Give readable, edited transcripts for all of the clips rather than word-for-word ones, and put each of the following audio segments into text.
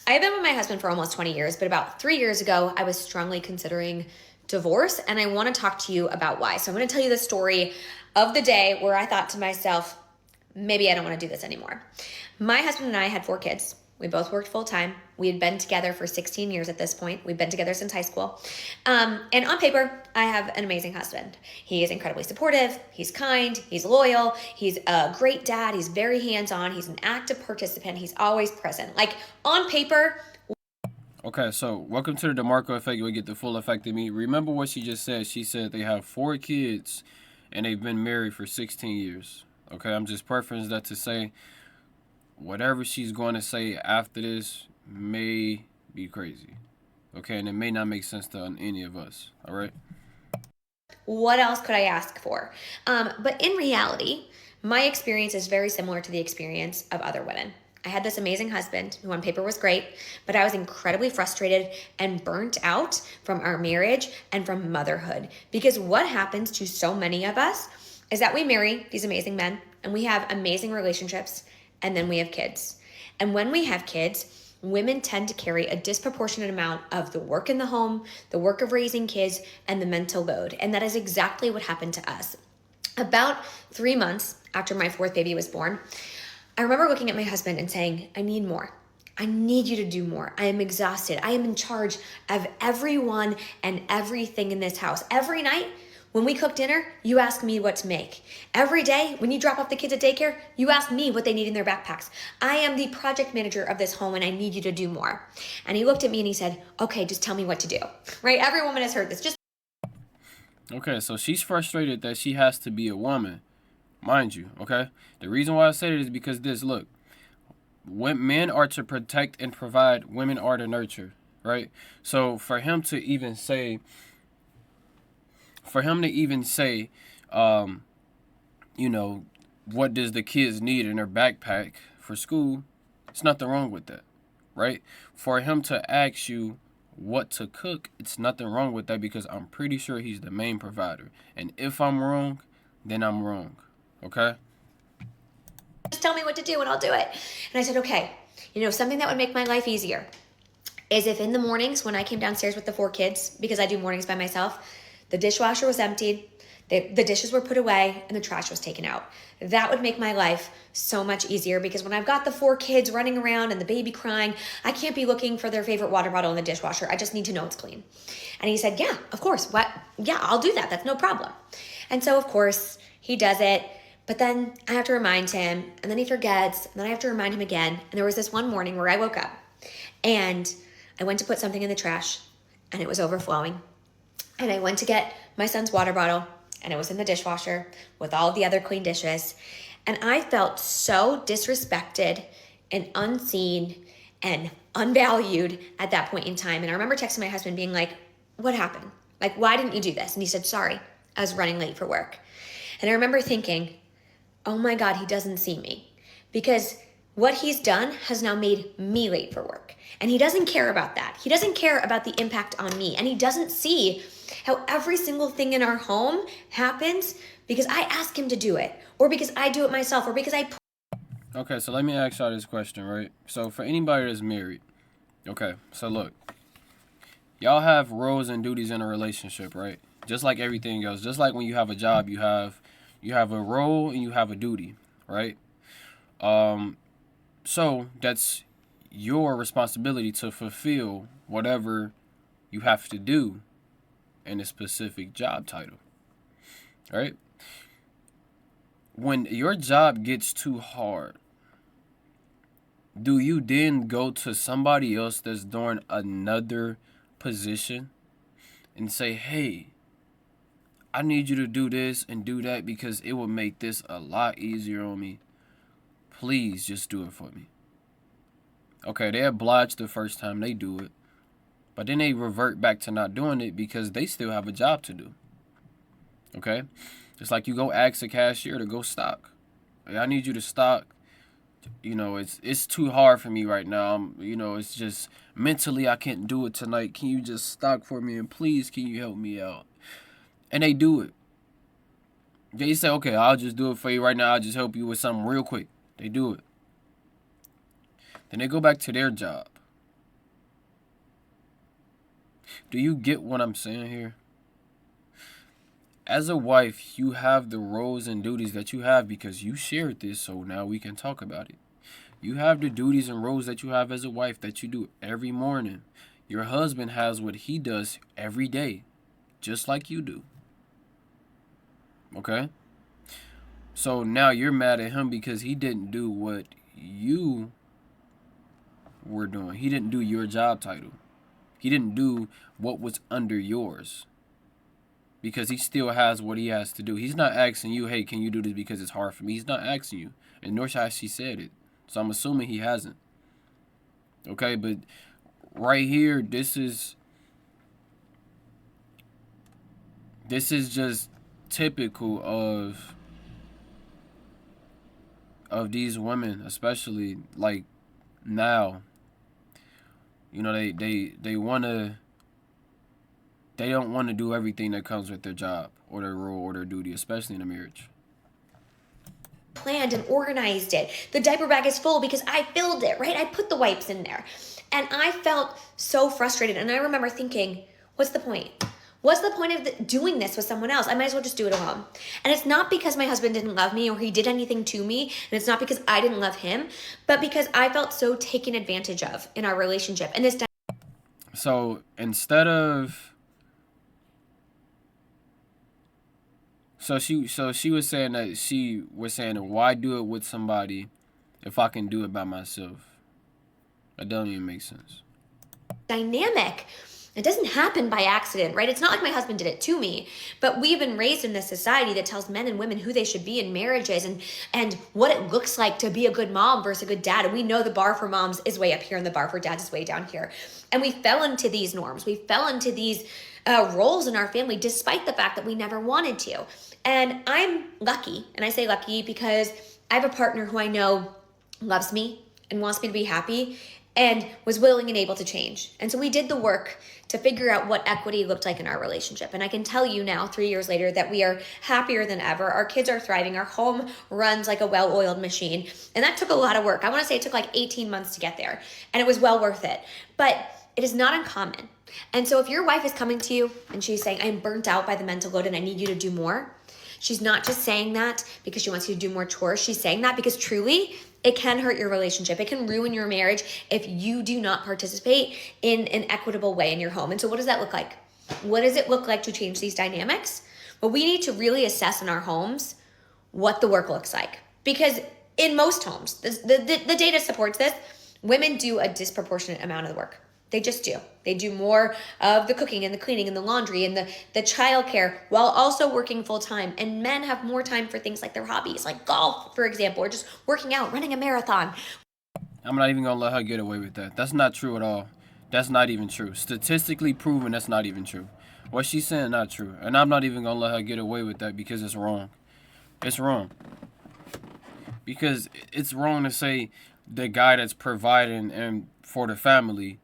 I've been with my husband for almost 20 years, but about 3 years ago, I was strongly considering divorce, and I want to talk to you about why. So I'm going to tell you the story of the day where I thought to myself, maybe I don't want to do this anymore. My husband and I had 4 kids. We both worked full time. We had been together for 16 years at this point. We've been together since high school. And on paper, I have an amazing husband. He is incredibly supportive. He's kind. He's loyal. He's a great dad. He's very hands on. He's an active participant. He's always present. Like on paper. Okay, so welcome to the DeMarkco effect. You'll get the full effect of me. Remember what she just said. She said they have 4 kids and they've been married for 16 years. Okay, I'm just preferencing that to say whatever she's going to say after this may be crazy. Okay, and it may not make sense to any of us. All right? What else could I ask for? But in reality, my experience is very similar to the experience of other women. I had this amazing husband who on paper was great, but I was incredibly frustrated and burnt out from our marriage and from motherhood. Because what happens to so many of us is that we marry these amazing men and we have amazing relationships and then we have kids. And when we have kids, women tend to carry a disproportionate amount of the work in the home, the work of raising kids, and the mental load. And that is exactly what happened to us. About 3 months after my fourth baby was born, I remember looking at my husband and saying, I need more. I need you to do more. I am exhausted. I am in charge of everyone and everything in this house. Every night, when we cook dinner, you ask me what to make. Every day, when you drop off the kids at daycare, you ask me what they need in their backpacks. I am the project manager of this home and I need you to do more. And he looked at me and he said, okay, just tell me what to do. Right? Every woman has heard this. Just Okay, so she's frustrated that she has to be a woman. Mind you, okay? The reason why I say it is because this, look, when men are to protect and provide, women are to nurture, right? So for him to even say, um, you know, what does the kids need in their backpack for school? It's nothing wrong with that, right? For him to ask you what to cook, it's nothing wrong with that because I'm pretty sure he's the main provider. And if I'm wrong, then I'm wrong, okay? tell me what to do and I'll do it. And I said, okay, something that would make my life easier is if in the mornings when I came downstairs with the 4 kids, because I do mornings by myself, the dishwasher was emptied, the dishes were put away, and the trash was taken out. That would make my life so much easier because when I've got the 4 kids running around and the baby crying, I can't be looking for their favorite water bottle in the dishwasher. I just need to know it's clean. And he said, yeah, of course. What? Yeah, I'll do that. That's no problem. And so, of course, he does it. But then I have to remind him, and then he forgets, and then I have to remind him again. And there was this one morning where I woke up and I went to put something in the trash and it was overflowing. And I went to get my son's water bottle and it was in the dishwasher with all the other clean dishes. And I felt so disrespected and unseen and unvalued at that point in time. And I remember texting my husband being like, what happened? Like, why didn't you do this? And he said, sorry, I was running late for work. And I remember thinking, oh my God, he doesn't see me. Because what he's done has now made me late for work. And he doesn't care about that. He doesn't care about the impact on me. And he doesn't see how every single thing in our home happens because I ask him to do it, or because I do it myself, or because I. Okay, so let me ask y'all this question, right? So for anybody that's married, okay, so look, y'all have roles and duties in a relationship, right? Just like everything else. Just like when you have a job, you have a role and you have a duty, right? Um, so that's your responsibility to fulfill whatever you have to do in a specific job title, right? When your job gets too hard, do you then go to somebody else that's doing another position and say, hey, I need you to do this and do that because it will make this a lot easier on me. Please just do it for me. Okay, they oblige the first time they do it, but then they revert back to not doing it because they still have a job to do. Okay? Just like you go ask a cashier to go stock. Hey, I need you to stock. It's too hard for me right now. It's just mentally I can't do it tonight. Can you just stock for me and please can you help me out? And they do it. They say, okay, I'll just do it for you right now. I'll just help you with something real quick. They do it. Then they go back to their job. Do you get what I'm saying here? As a wife, you have the roles and duties that you have because you shared this, so now we can talk about it. You have the duties and roles that you have as a wife that you do every morning. Your husband has what he does every day, just like you do. Okay? So now you're mad at him because he didn't do what you were doing. He didn't do your job title. He didn't do what was under yours because he still has what he has to do. He's not asking you, hey, can you do this because it's hard for me? He's not asking you. And nor has she said it. So I'm assuming he hasn't. Okay, but right here, this is just typical of these women, especially like now. You know, they wanna they don't want to do everything that comes with their job or their role or their duty, especially in a marriage. Planned and organized it. The diaper bag is full because I filled it, right? I put the wipes in there. And I felt so frustrated. And I remember thinking, what's the point? What's the point of doing this with someone else? I might as well just do it alone. And it's not because my husband didn't love me or he did anything to me. And it's not because I didn't love him, but because I felt so taken advantage of in our relationship. And this. So instead of so she was saying why do it with somebody if I can do it by myself? That doesn't even make sense. Dynamic. It doesn't happen by accident, right? It's not like my husband did it to me, but we've been raised in this society that tells men and women who they should be in marriages and what it looks like to be a good mom versus a good dad. And we know the bar for moms is way up here and the bar for dads is way down here. And we fell into these norms. We fell into these roles in our family despite the fact that we never wanted to. And I'm lucky, and I say lucky because I have a partner who I know loves me and wants me to be happy and was willing and able to change. And so we did the work to figure out what equity looked like in our relationship. And I can tell you now, 3 years later, that we are happier than ever. Our kids are thriving. Our home runs like a well-oiled machine. And that took a lot of work. I want to say it took like 18 months to get there. And it was well worth it. But it is not uncommon. And so if your wife is coming to you and she's saying, I'm burnt out by the mental load and I need you to do more, she's not just saying that because she wants you to do more chores. She's saying that because truly, it can hurt your relationship. It can ruin your marriage if you do not participate in an equitable way in your home. And so what does that look like? What does it look like to change these dynamics? Well, we need to really assess in our homes what the work looks like. Because in most homes, the data supports this, women do a disproportionate amount of the work. They just do. They do more of the cooking and the cleaning and the laundry and the childcare while also working full time. And men have more time for things like their hobbies, like golf, for example, or just working out, running a marathon. I'm not even going to let her get away with that. That's not true at all. That's not even true. Statistically proven, that's not even true. What she's saying, not true. And I'm not even going to let her get away with that because it's wrong. It's wrong. Because it's wrong to say the guy that's providing and for the family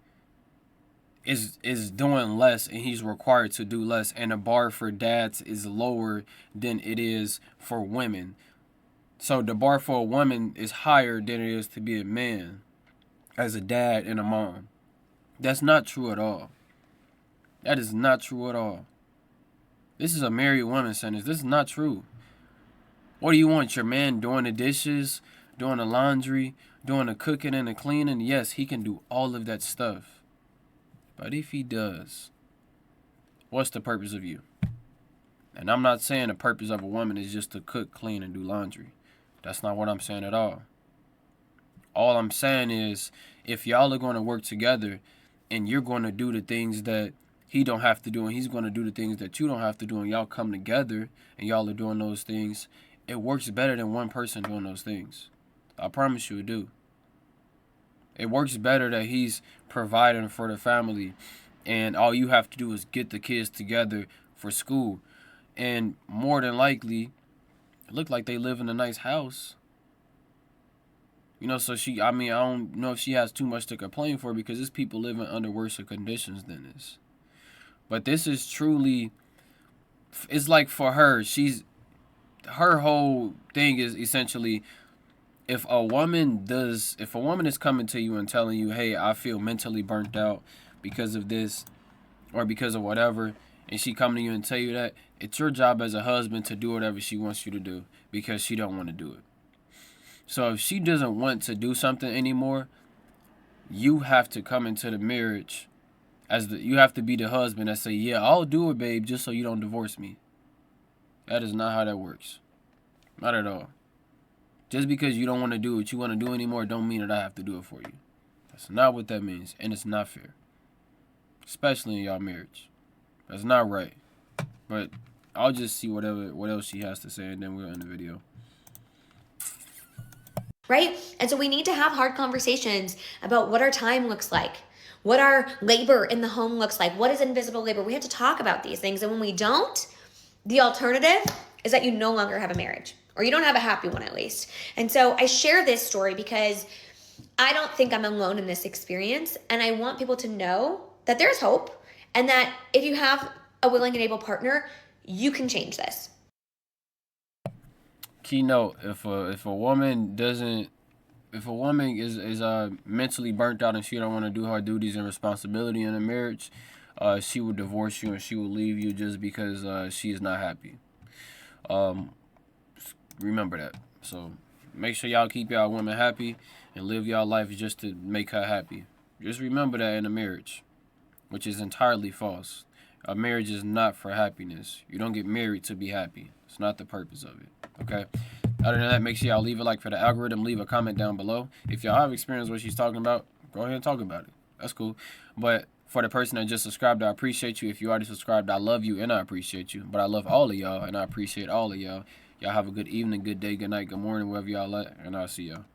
is doing less and he's required to do less, and the bar for dads is lower than it is for women. So the bar for a woman is higher than it is to be a man as a dad and a mom. That's not true at all. That is not true at all. This is a married woman sentence. This is not true. What do you want? Your man doing the dishes, doing the laundry, doing the cooking and the cleaning? Yes, he can do all of that stuff. But if he does, what's the purpose of you? And I'm not saying the purpose of a woman is just to cook, clean, and do laundry. That's not what I'm saying at all. All I'm saying is if y'all are going to work together and you're going to do the things that he don't have to do and he's going to do the things that you don't have to do and y'all come together and y'all are doing those things, it works better than one person doing those things. I promise you it do. It works better that he's providing for the family and all you have to do is get the kids together for school. And more than likely, it look like they live in a nice house. You know, so I don't know if she has too much to complain for because there's people living under worse conditions than this. But this is truly, it's like for her, her whole thing is essentially, if a woman is coming to you and telling you, hey, I feel mentally burnt out because of this, or because of whatever, and she come to you and tell you that, it's your job as a husband to do whatever she wants you to do because she don't want to do it. So if she doesn't want to do something anymore, you have to come into the marriage you have to be the husband that say, yeah, I'll do it, babe, just so you don't divorce me. That is not how that works. Not at all. Just because you don't want to do what you want to do anymore don't mean that I have to do it for you. That's not what that means, and it's not fair. Especially in y'all marriage. That's not right. But I'll just see what else she has to say, and then we'll end the video. Right? And so we need to have hard conversations about what our time looks like, what our labor in the home looks like, what is invisible labor. We have to talk about these things. And when we don't, the alternative is that you no longer have a marriage, or you don't have a happy one at least. And so I share this story because I don't think I'm alone in this experience. And I want people to know that there's hope, and that if you have a willing and able partner, you can change this. Keynote: if a woman is mentally burnt out and she don't want to do her duties and responsibility in a marriage, she will divorce you and she will leave you just because she is not happy. Remember that. So make sure y'all keep y'all women happy and live y'all life just to make her happy. Just remember that in a marriage, which is entirely false. A marriage is not for happiness. You don't get married to be happy. It's not the purpose of it. Okay? Other than that, make sure y'all leave a like for the algorithm. Leave a comment down below. If y'all have experienced what she's talking about, go ahead and talk about it. That's cool. But for the person that just subscribed, I appreciate you. If you already subscribed, I love you and I appreciate you. But I love all of y'all and I appreciate all of y'all. Y'all have a good evening, good day, good night, good morning, wherever y'all at. And I'll see y'all.